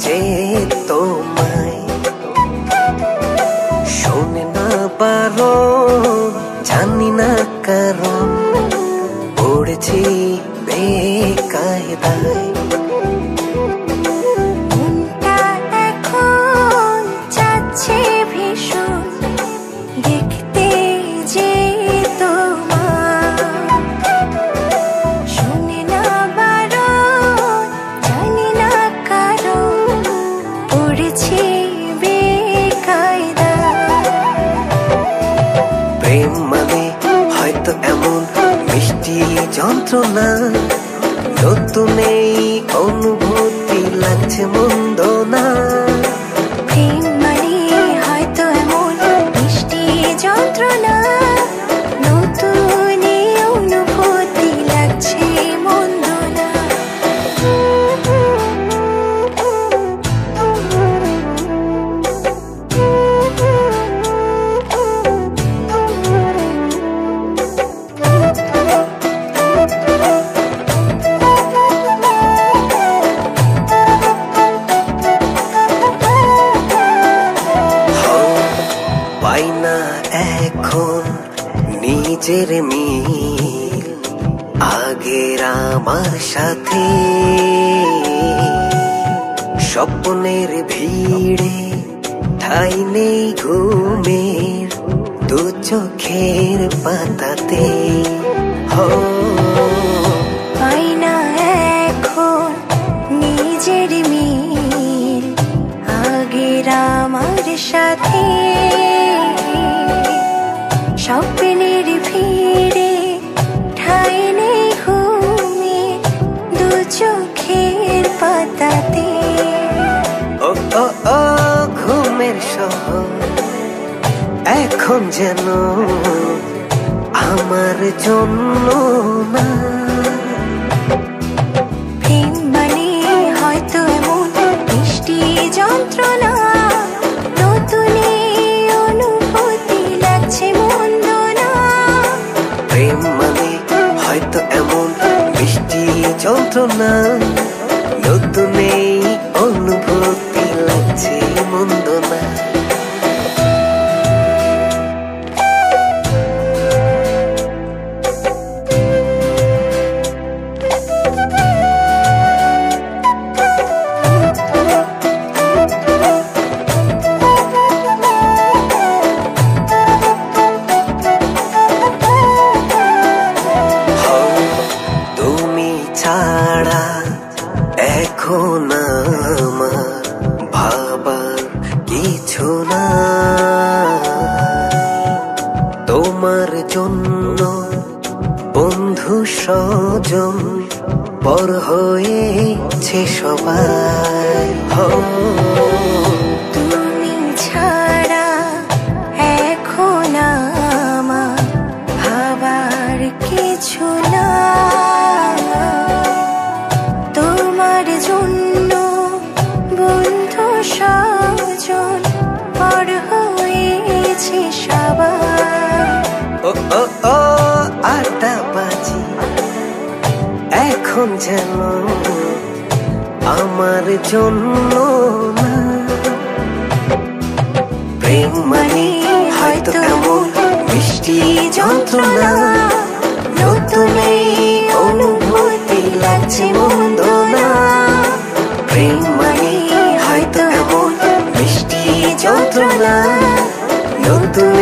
যে তোমায় শোনে না পারো, জানি না কারণ পড়েছি বেকায়দায়। মনটা এখন চাচ্ছে ভীষণ দেখতে যে তোমায় শোনে না বারণ, জানি না কারণ পড়েছি বেকায়দায়। প্রেম মানে হয়তো এমন মিষ্টি যন্ত্রণা, নতুন এই অনুভূতি লাগছে মন্দ না। প্রেম মানে হয়তো এমন মিষ্টি যন্ত্রণা, নতুন এই অনুভূতি লাগছে মন্দ না। পাই না এখন নিজের মিল আগের আমার সাথে, স্বপ্নের ভিড়ে ঠাই নেই ঘুমের দু চোখের পাতাতে। পাই না এখন নিজের মিল আগের আমার সাথে, স্বপ্নের ভিড়ে ঠাই নেই ঘুমে দু চোখের পাতাতে। ও ও ও ঘুমের শহর এখন যেন আমার জন্য না। প্রেম মানে হয়তো এমন মিষ্টি যন্ত্রণা, নতুন এই অনুভূতি লাগছে মন্দ না। প্রেম মানে হয়তো এমন মিষ্টি যন্ত্রণা, নতুন এই অনুভূতি লাগছে মন্দ না। তুমি ছাড়া এখন আমার ভাবার কিছু না। তোমার জন্য বন্ধু স্বজন পর হয়েছে সবাই। তুমি ছাড়া এখন আমার ভাবার কিছু না। তোমার জন্য বন্ধু স্বজন পর হয়েছে সবাই। ও ও ও আড্ডাবাজি এখন যেন আমার জন্য না। প্রেম মানে হয়তো এমন মিষ্টি যন্ত্রণা, নতুন এই অনুভূতি লাগছে মন্দ না। প্রেম মানে হয়তো এমন মিষ্টি যন্ত্রণা, নতুন